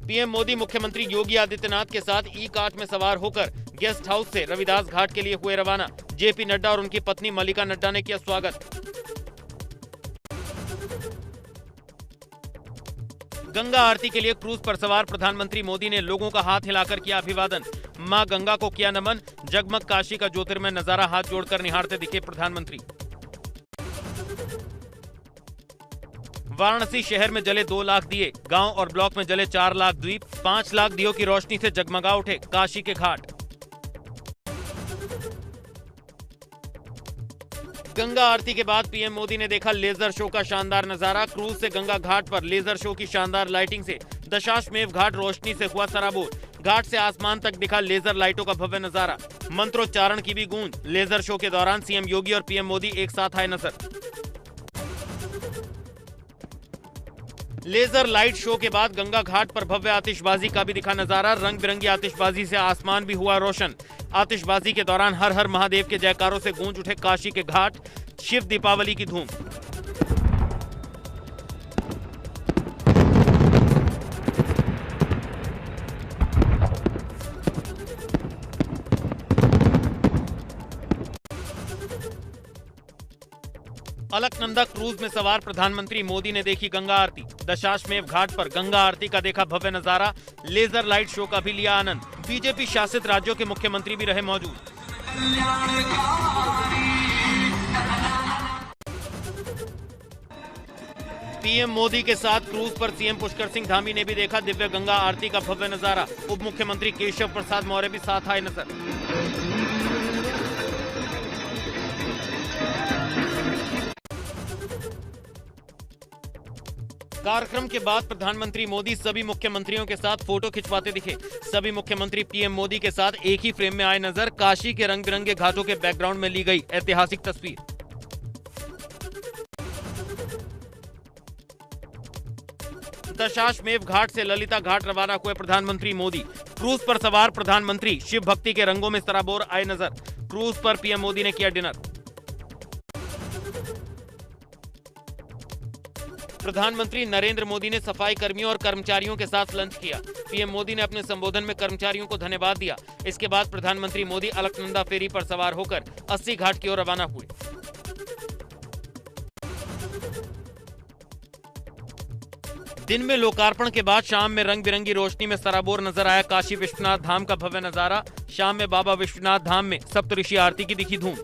PM Modi मुख्यमंत्री योगी आदित्यनाथ के साथ ई-कार्ट में सवार होकर गेस्ट हाउस से रविदास घाट के लिए हुए रवाना। जेपी नड्डा और उनकी पत्नी मल्लिका नड्डा ने किया स्वागत। गंगा आरती के लिए क्रूज पर सवार प्रधानमंत्री मोदी ने लोगों का हाथ हिलाकर किया अभिवादन। मां गंगा को किया नमन। जगमग काशी का ज्योतिर्मय नजारा हाथ जोड़कर निहारते दिखे प्रधानमंत्री। वाराणसी शहर में जले 2 लाख दिए, गांव और ब्लॉक में जले 4 लाख द्वीप। 5 लाख दियों की रोशनी से जगमगा उठे काशी के घाट। गंगा आरती के बाद पीएम मोदी ने देखा लेजर शो का शानदार नजारा। क्रूज से गंगा घाट पर लेजर शो की शानदार लाइटिंग से दशाश्वमेध घाट रोशनी से हुआ सराबोर। घाट से आसमान तक दिखा लेजर लाइटों का भव्य नजारा। मंत्रोच्चारण की भी गूंज। लेजर शो के दौरान सीएम योगी और पीएम मोदी एक साथ आए नजर। लेजर लाइट शो के बाद गंगा घाट पर भव्य आतिशबाजी का भी दिखा नजारा। रंग बिरंगी आतिशबाजी से आसमान भी हुआ रोशन। आतिशबाजी के दौरान हर हर महादेव के जयकारों से गूंज उठे काशी के घाट। शिव दीपावली की धूम। अलकनंदा क्रूज में सवार प्रधानमंत्री मोदी ने देखी गंगा आरती। दशाश्वमेध घाट पर गंगा आरती का देखा भव्य नजारा। लेजर लाइट शो का भी लिया आनंद। बीजेपी शासित राज्यों के मुख्यमंत्री भी रहे मौजूद। पीएम मोदी के साथ क्रूज पर सीएम पुष्कर सिंह धामी ने भी देखा दिव्य गंगा आरती का भव्य नजारा। उप मुख्यमंत्री केशव प्रसाद मौर्य भी साथ आए नजर। कार्यक्रम के बाद प्रधानमंत्री मोदी सभी मुख्यमंत्रियों के साथ फोटो खिंचवाते दिखे। सभी मुख्यमंत्री पीएम मोदी के साथ एक ही फ्रेम में आए नजर। काशी के रंग बिरंगे घाटों के बैकग्राउंड में ली गई ऐतिहासिक तस्वीर। दशाश्वमेध घाट से ललिता घाट रवाना हुए प्रधानमंत्री मोदी। क्रूज पर सवार प्रधानमंत्री शिव भक्ति के रंगों में सराबोर आए नजर। क्रूज पर पीएम मोदी ने किया डिनर। प्रधानमंत्री नरेंद्र मोदी ने सफाई कर्मियों और कर्मचारियों के साथ लंच किया। पीएम मोदी ने अपने संबोधन में कर्मचारियों को धन्यवाद दिया। इसके बाद प्रधानमंत्री मोदी अलकनंदा फेरी पर सवार होकर 80 घाट की ओर रवाना हुए। दिन में लोकार्पण के बाद शाम में रंग बिरंगी रोशनी में सराबोर नजर आया काशी विश्वनाथ धाम का भव्य नजारा। शाम में बाबा विश्वनाथ धाम में सप्तऋषि आरती की दिखी धूम।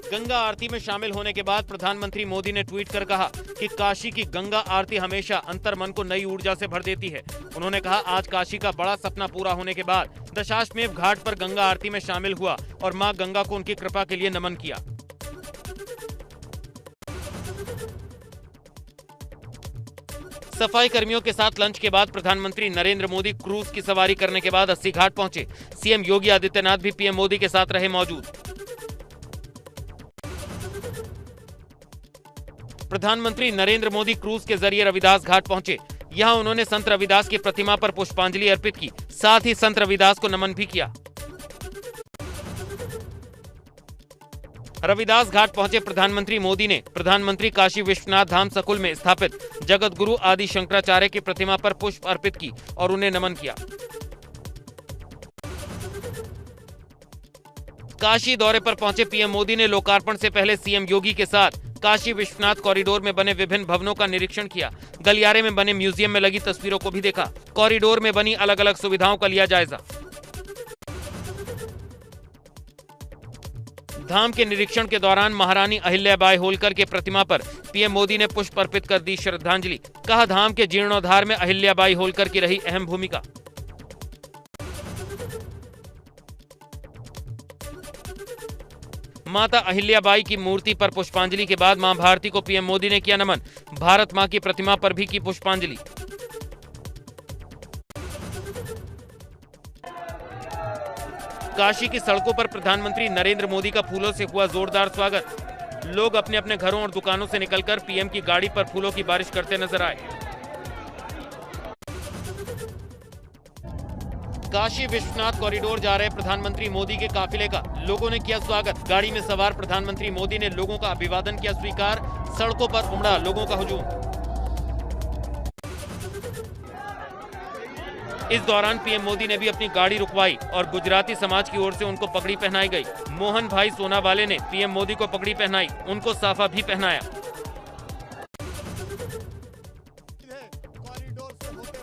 गंगा आरती में शामिल होने के बाद प्रधानमंत्री मोदी ने ट्वीट कर कहा कि काशी की गंगा आरती हमेशा अंतर मन को नई ऊर्जा से भर देती है। उन्होंने कहा आज काशी का बड़ा सपना पूरा होने के बाद दशाश्वमेध घाट पर गंगा आरती में शामिल हुआ और मां गंगा को उनकी कृपा के लिए नमन किया। सफाई कर्मियों के साथ लंच के बाद प्रधानमंत्री नरेंद्र मोदी क्रूज की सवारी करने के बाद 80 घाट पहुंचे। सीएम योगी आदित्यनाथ भी पीएम मोदी के साथ रहे मौजूद। प्रधानमंत्री नरेंद्र मोदी क्रूज के जरिए रविदास घाट पहुंचे। यहां उन्होंने संत रविदास की प्रतिमा पर पुष्पांजलि अर्पित की। साथ ही संत रविदास को नमन भी किया। रविदास घाट पहुंचे प्रधानमंत्री मोदी ने प्रधानमंत्री काशी विश्वनाथ धाम सकुल में स्थापित जगत गुरु आदि शंकराचार्य की प्रतिमा पर पुष्प अर्पित की और उन्हें नमन किया। काशी दौरे पर पहुंचे पीएम मोदी ने लोकार्पण से पहले सीएम योगी के साथ काशी विश्वनाथ कॉरिडोर में बने विभिन्न भवनों का निरीक्षण किया। गलियारे में बने म्यूजियम में लगी तस्वीरों को भी देखा। कॉरिडोर में बनी अलग अलग सुविधाओं का लिया जायजा। धाम के निरीक्षण के दौरान महारानी अहिल्याबाई होलकर के प्रतिमा पर पीएम मोदी ने पुष्प अर्पित कर दी श्रद्धांजलि। कहा धाम के जीर्णोद्धार में अहिल्याबाई होलकर की रही अहम भूमिका। माता अहिल्याबाई की मूर्ति पर पुष्पांजलि के बाद मां भारती को पीएम मोदी ने किया नमन। भारत मां की प्रतिमा पर भी की पुष्पांजलि। काशी की सड़कों पर प्रधानमंत्री नरेंद्र मोदी का फूलों से हुआ जोरदार स्वागत। लोग अपने अपने घरों और दुकानों से निकलकर पीएम की गाड़ी पर फूलों की बारिश करते नजर आए। काशी विश्वनाथ कॉरिडोर जा रहे प्रधानमंत्री मोदी के काफिले का लोगों ने किया स्वागत। गाड़ी में सवार प्रधानमंत्री मोदी ने लोगों का अभिवादन किया स्वीकार। सड़कों पर उमड़ा लोगों का हुजूम। इस दौरान पीएम मोदी ने भी अपनी गाड़ी रुकवाई और गुजराती समाज की ओर से उनको पगड़ी पहनाई गई। मोहन भाई सोनावाले ने पीएम मोदी को पगड़ी पहनाई, उनको साफा भी पहनाया।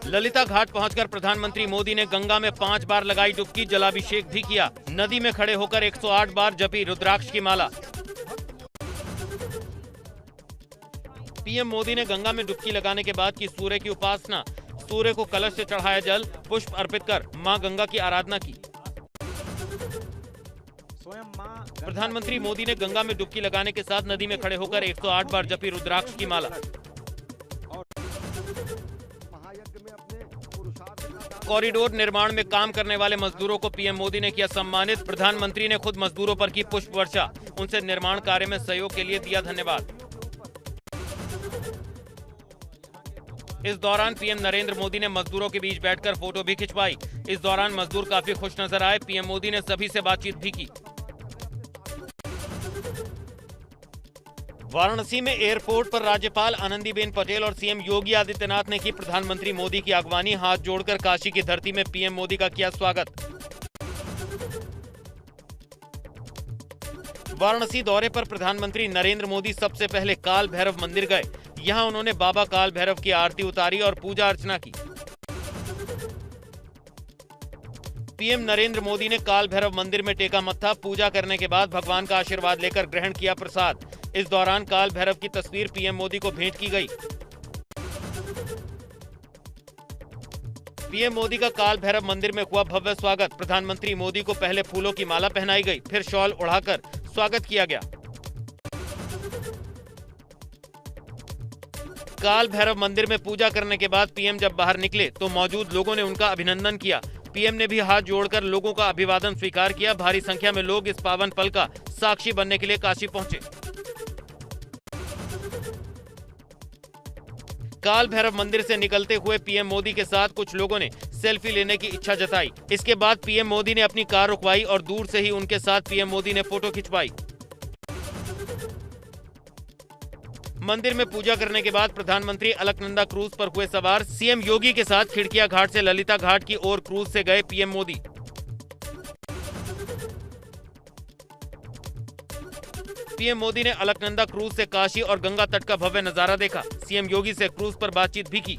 ललिता घाट पहुंचकर प्रधानमंत्री मोदी ने गंगा में 5 बार लगाई डुबकी, जलाभिषेक भी किया। नदी में खड़े होकर 108 बार जपी रुद्राक्ष की माला। पीएम मोदी ने गंगा में डुबकी लगाने के बाद की सूर्य की उपासना। सूर्य को कलश से चढ़ाया जल, पुष्प अर्पित कर मां गंगा की आराधना की। प्रधानमंत्री मोदी ने गंगा में डुबकी लगाने के साथ नदी में खड़े होकर 108 बार जपी रुद्राक्ष की माला। कॉरिडोर निर्माण में काम करने वाले मजदूरों को पीएम मोदी ने किया सम्मानित। प्रधानमंत्री ने खुद मजदूरों पर की पुष्प वर्षा, उनसे निर्माण कार्य में सहयोग के लिए दिया धन्यवाद। इस दौरान पीएम नरेंद्र मोदी ने मजदूरों के बीच बैठकर फोटो भी खिंचवाई। इस दौरान मजदूर काफी खुश नजर आए। पीएम मोदी ने सभी से बातचीत भी की। वाराणसी में एयरपोर्ट पर राज्यपाल आनंदीबेन पटेल और सीएम योगी आदित्यनाथ ने की प्रधानमंत्री मोदी की अगवानी। हाथ जोड़कर काशी की धरती में पीएम मोदी का किया स्वागत। वाराणसी दौरे पर प्रधानमंत्री नरेंद्र मोदी सबसे पहले काल भैरव मंदिर गए। यहां उन्होंने बाबा काल भैरव की आरती उतारी और पूजा अर्चना की। पीएम नरेंद्र मोदी ने काल भैरव मंदिर में टेका मत्था। पूजा करने के बाद भगवान का आशीर्वाद लेकर ग्रहण किया प्रसाद। इस दौरान काल भैरव की तस्वीर पीएम मोदी को भेंट की गई। पीएम मोदी का काल भैरव मंदिर में हुआ भव्य स्वागत। प्रधानमंत्री मोदी को पहले फूलों की माला पहनाई गई, फिर शॉल उड़ाकर स्वागत किया गया। काल भैरव मंदिर में पूजा करने के बाद पीएम जब बाहर निकले तो मौजूद लोगों ने उनका अभिनंदन किया। पीएम ने भी हाथ जोड़कर लोगों का अभिवादन स्वीकार किया। भारी संख्या में लोग इस पावन पल का साक्षी बनने के लिए काशी पहुंचे। काल भैरव मंदिर से निकलते हुए पीएम मोदी के साथ कुछ लोगों ने सेल्फी लेने की इच्छा जताई। इसके बाद पीएम मोदी ने अपनी कार रुकवाई और दूर से ही उनके साथ पीएम मोदी ने फोटो खिंचवाई। मंदिर में पूजा करने के बाद प्रधानमंत्री अलकनंदा क्रूज पर हुए सवार। सीएम योगी के साथ खिड़किया घाट से ललिता घाट की ओर क्रूज से गए पीएम मोदी। पीएम मोदी ने अलकनंदा क्रूज से काशी और गंगा तट का भव्य नजारा देखा। सीएम योगी से क्रूज पर बातचीत भी की।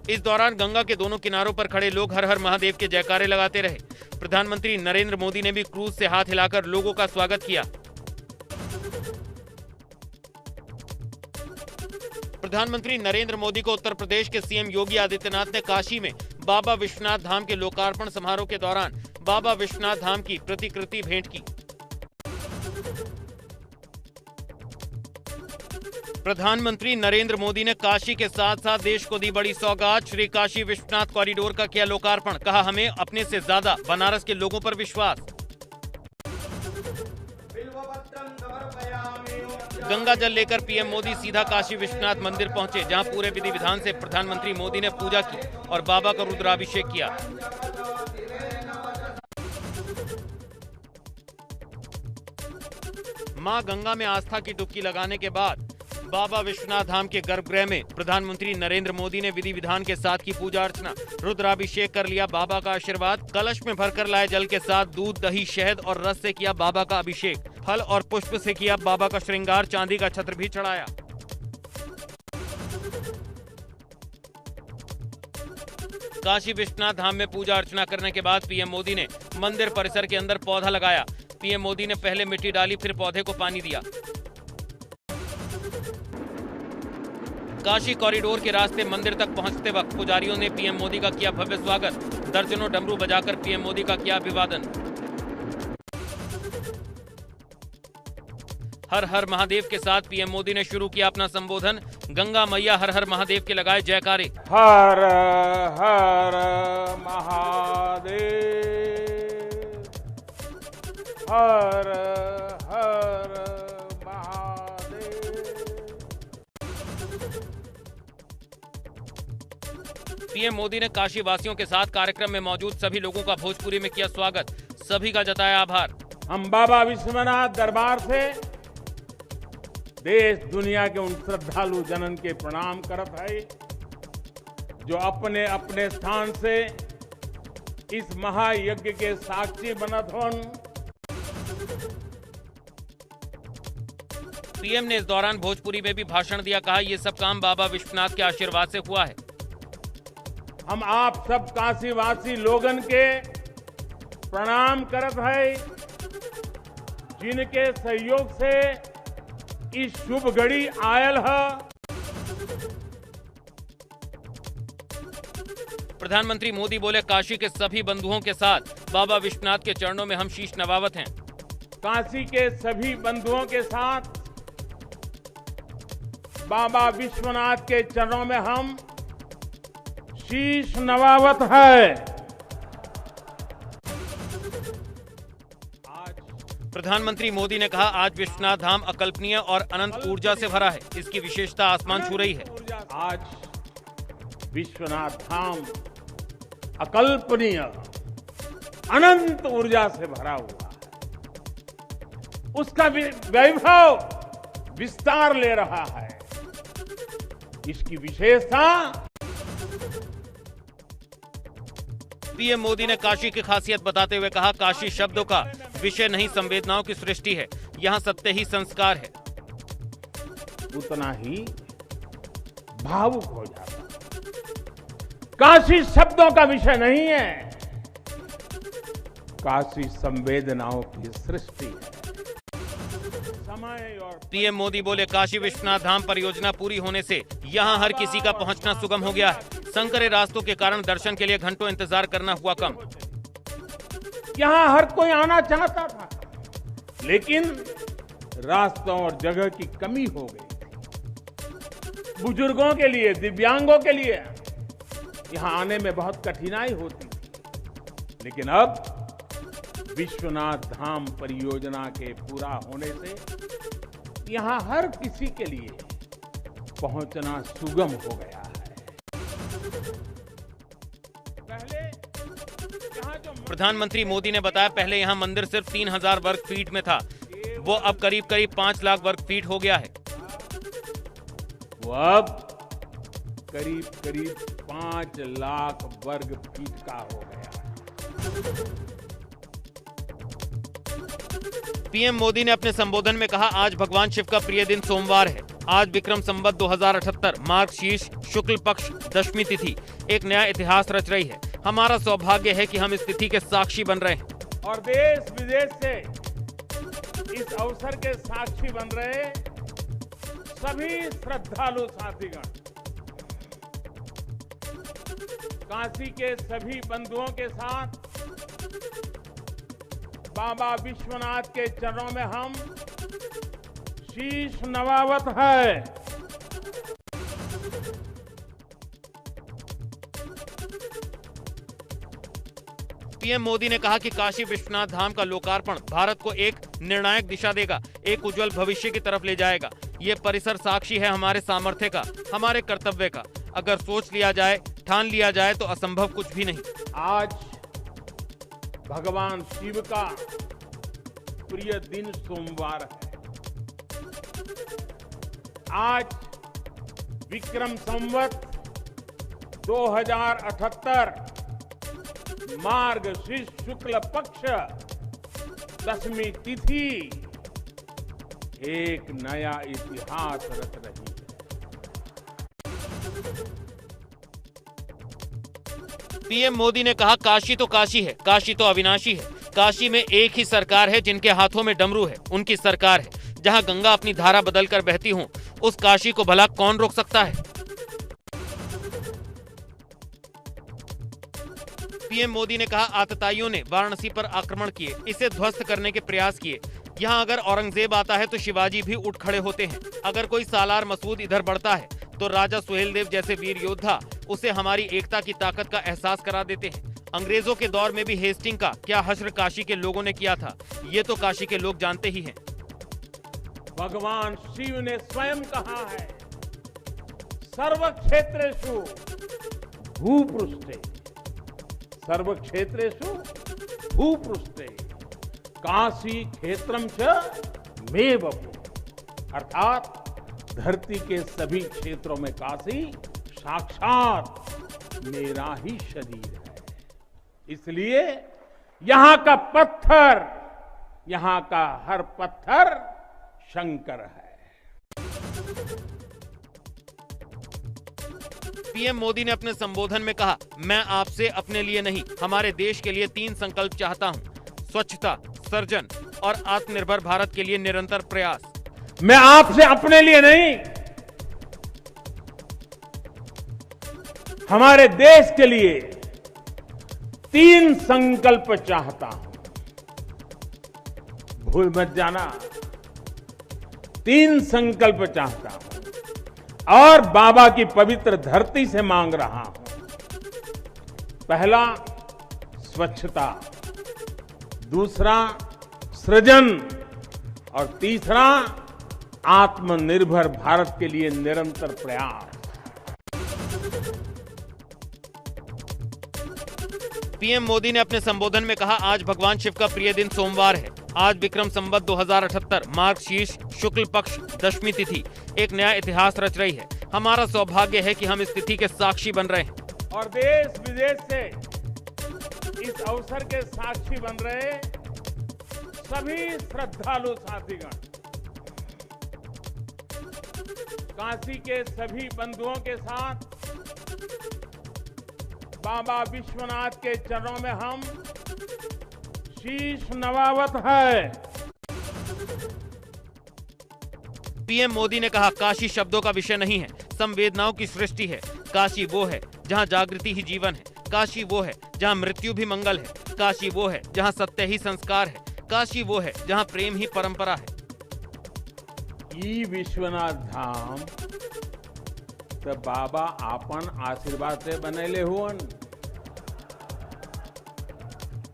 इस दौरान गंगा के दोनों किनारों पर खड़े लोग हर हर महादेव के जयकारे लगाते रहे। प्रधानमंत्री नरेंद्र मोदी ने भी क्रूज से हाथ हिलाकर लोगों का स्वागत किया। प्रधानमंत्री नरेंद्र मोदी को उत्तर प्रदेश के सीएम योगी आदित्यनाथ ने काशी में बाबा विश्वनाथ धाम के लोकार्पण समारोह के दौरान बाबा विश्वनाथ धाम की प्रतिकृति भेंट की। प्रधानमंत्री नरेंद्र मोदी ने काशी के साथ साथ देश को दी बड़ी सौगात। श्री काशी विश्वनाथ कॉरिडोर का किया लोकार्पण। कहा, हमें अपने से ज्यादा बनारस के लोगों पर विश्वास। गंगा जल लेकर पीएम मोदी सीधा काशी विश्वनाथ मंदिर पहुंचे, जहां पूरे विधि विधान से प्रधानमंत्री मोदी ने पूजा की और बाबा का रुद्राभिषेक किया। मां गंगा में आस्था की डुबकी लगाने के बाद बाबा विश्वनाथ धाम के गर्भगृह में प्रधानमंत्री नरेंद्र मोदी ने विधि विधान के साथ की पूजा अर्चना। रुद्राभिषेक कर लिया बाबा का आशीर्वाद। कलश में भरकर लाए जल के साथ दूध, दही, शहद और रस से किया बाबा का अभिषेक। फल और पुष्प से किया बाबा का श्रृंगार। चांदी का छत्र भी चढ़ाया। काशी विश्वनाथ धाम में पूजा अर्चना करने के बाद पीएम मोदी ने मंदिर परिसर के अंदर पौधा लगाया। पीएम मोदी ने पहले मिट्टी डाली, फिर पौधे को पानी दिया। काशी कॉरिडोर के रास्ते मंदिर तक पहुंचते वक्त पुजारियों ने पीएम मोदी का किया भव्य स्वागत। दर्जनों डमरू बजाकर पीएम मोदी का किया अभिवादन। हर हर महादेव के साथ पीएम मोदी ने शुरू किया अपना संबोधन। गंगा मैया हर हर महादेव के लगाए जयकारे। हर हर महादेव, हर हर महादेव। पीएम मोदी ने काशी वासियों के साथ कार्यक्रम में मौजूद सभी लोगों का भोजपुरी में किया स्वागत, सभी का जताया आभार। हम बाबा विश्वनाथ दरबार से देश दुनिया के उन श्रद्धालु जनन के प्रणाम करत है जो अपने अपने स्थान से इस महायज्ञ के साक्षी बनत होन। पीएम ने इस दौरान भोजपुरी में भी भाषण दिया, कहा ये सब काम बाबा विश्वनाथ के आशीर्वाद से हुआ है। हम आप सब काशीवासी लोगन के प्रणाम करत है जिनके सहयोग से इस शुभ घड़ी आयल है। प्रधानमंत्री मोदी बोले, काशी के सभी बंधुओं के साथ बाबा विश्वनाथ के चरणों में हम शीश नवावत हैं। काशी के सभी बंधुओं के साथ बाबा विश्वनाथ के चरणों में हम शीश नवावत है। प्रधानमंत्री मोदी ने कहा, आज विश्वनाथ धाम अकल्पनीय और अनंत ऊर्जा से भरा है, इसकी विशेषता आसमान छू रही है। आज विश्वनाथ धाम अकल्पनीय अनंत ऊर्जा से भरा हुआ है, उसका वैभव विस्तार ले रहा है। इसकी विशेषता पीएम मोदी ने काशी की खासियत बताते हुए कहा, काशी शब्दों का विषय नहीं संवेदनाओं की सृष्टि है, यहाँ सत्य ही संस्कार है। उतना ही भावुक हो जाता। काशी शब्दों का विषय नहीं है, काशी संवेदनाओं की सृष्टि है। समय और पीएम मोदी बोले, काशी विश्वनाथ धाम परियोजना पूरी होने से यहाँ हर किसी का पहुंचना सुगम हो गया है। संकरे रास्तों के कारण दर्शन के लिए घंटों इंतजार करना हुआ कम। यहाँ हर कोई आना चाहता था, लेकिन रास्तों और जगह की कमी हो गई। बुजुर्गों के लिए, दिव्यांगों के लिए यहाँ आने में बहुत कठिनाई होती थी, लेकिन अब विश्वनाथ धाम परियोजना के पूरा होने से यहाँ हर किसी के लिए पहुंचना सुगम हो गया है। प्रधानमंत्री मोदी ने बताया, पहले यहाँ मंदिर सिर्फ 3000 वर्ग फीट में था, वो अब करीब 5 लाख वर्ग फीट हो गया है। वो अब करीब 5 लाख वर्ग फीट का हो गया। पीएम मोदी ने अपने संबोधन में कहा, आज भगवान शिव का प्रिय दिन सोमवार है। आज विक्रम संवत 2078 मार्गशीर्ष शुक्ल पक्ष दशमी तिथि एक नया इतिहास रच रही है। हमारा सौभाग्य है कि हम इस तिथि के साक्षी बन रहे हैं और देश विदेश से इस अवसर के साक्षी बन रहे सभी श्रद्धालु साथीगण, काशी के सभी बंधुओं के साथ बाबा विश्वनाथ के चरणों में हम शीश नवावत है। पीएम मोदी ने कहा कि काशी विश्वनाथ धाम का लोकार्पण भारत को एक निर्णायक दिशा देगा, एक उज्जवल भविष्य की तरफ ले जाएगा। ये परिसर साक्षी है हमारे सामर्थ्य का, हमारे कर्तव्य का। अगर सोच लिया जाए, ठान लिया जाए तो असंभव कुछ भी नहीं। आज भगवान शिव का प्रिय दिन सोमवार है। आज विक्रम संवत 2078 मार्गशीर्ष शुक्ल पक्ष दशमी तिथि एक नया इतिहास रच रही है। पीएम मोदी ने कहा, काशी तो काशी है, काशी तो अविनाशी है। काशी में एक ही सरकार है जिनके हाथों में डमरू है, उनकी सरकार है। जहां गंगा अपनी धारा बदलकर बहती हो, उस काशी को भला कौन रोक सकता है। पीएम मोदी ने कहा, आतताइयों ने वाराणसी पर आक्रमण किए, इसे ध्वस्त करने के प्रयास किए। यहाँ अगर औरंगजेब आता है तो शिवाजी भी उठ खड़े होते हैं। अगर कोई सालार मसूद इधर बढ़ता है तो राजा सुहेलदेव जैसे वीर योद्धा उसे हमारी एकता की ताकत का एहसास करा देते हैं। अंग्रेजों के दौर में भी हेस्टिंग का क्या हश्र काशी के लोगों ने किया था, ये तो काशी के लोग जानते ही हैं। भगवान शिव ने स्वयं कहा है, सर्व क्षेत्रेषु भूपृष्ठे सर्वक्षेत्रेषु भूपृष्ठे काशी क्षेत्रम च मे बभूव, अर्थात धरती के सभी क्षेत्रों में काशी साक्षात मेरा ही शरीर है। इसलिए यहां का पत्थर, यहां का हर पत्थर शंकर है। पीएम मोदी ने अपने संबोधन में कहा, मैं आपसे अपने लिए नहीं, हमारे देश के लिए 3 संकल्प चाहता हूं: स्वच्छता, सर्जन और आत्मनिर्भर भारत के लिए निरंतर प्रयास। मैं आपसे अपने लिए नहीं, हमारे देश के लिए 3 संकल्प चाहता हूं। भूल मत जाना, 3 संकल्प चाहता हूं और बाबा की पवित्र धरती से मांग रहा हूं। पहला स्वच्छता, दूसरा सृजन और तीसरा आत्मनिर्भर भारत के लिए निरंतर प्रयास। पीएम मोदी ने अपने संबोधन में कहा, आज भगवान शिव का प्रिय दिन सोमवार है। आज विक्रम संवत 2078 मार्गशीर्ष शुक्ल पक्ष दशमी तिथि एक नया इतिहास रच रही है। हमारा सौभाग्य है कि हम इस तिथि के साक्षी बन रहे हैं और देश विदेश से इस अवसर के साक्षी बन रहे सभी श्रद्धालु साथीगण, काशी के सभी बंधुओं के साथ बाबा विश्वनाथ के चरणों में हम शीश नवावत है। पीएम मोदी ने कहा, काशी शब्दों का विषय नहीं है, संवेदनाओं की सृष्टि है। काशी वो है जहां जागृति ही जीवन है। काशी वो है जहां मृत्यु भी मंगल है। काशी वो है जहां सत्य ही संस्कार है। काशी वो है जहां प्रेम ही परंपरा है। ई विश्वनाथ धाम तो बाबा आपन आशीर्वाद से बनेले हुअन।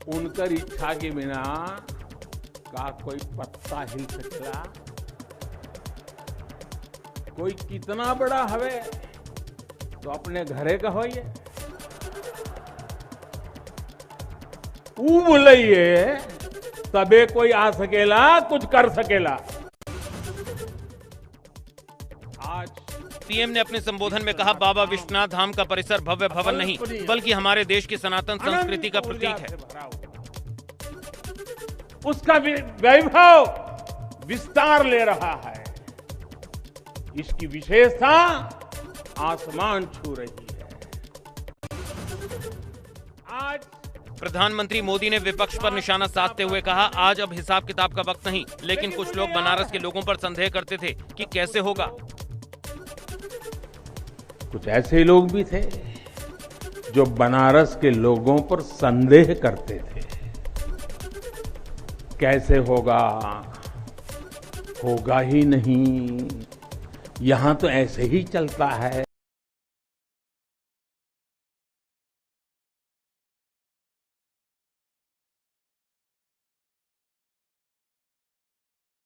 उनकर इच्छा के बिना का कोई पत्ता हिल सकेला? कोई कितना बड़ा हवे तो अपने घरे का होइए, ऊ बोलिए तबे कोई आ सकेला, कुछ कर सकेला। आज पीएम ने अपने संबोधन में कहा, बाबा विश्वनाथ धाम का परिसर भव्य भवन नहीं बल्कि हमारे देश की सनातन संस्कृति का प्रतीक है। उसका वैभव विस्तार ले रहा है। इसकी विशेषता आसमान छू रही है। आज प्रधानमंत्री मोदी ने विपक्ष पर निशाना साधते हुए कहा, आज अब हिसाब किताब का वक्त नहीं, लेकिन कुछ लोग बनारस के लोगों पर संदेह करते थे कि कैसे होगा। कुछ ऐसे लोग भी थे जो बनारस के लोगों पर संदेह करते थे, कैसे होगा, होगा ही नहीं, यहां तो ऐसे ही चलता है।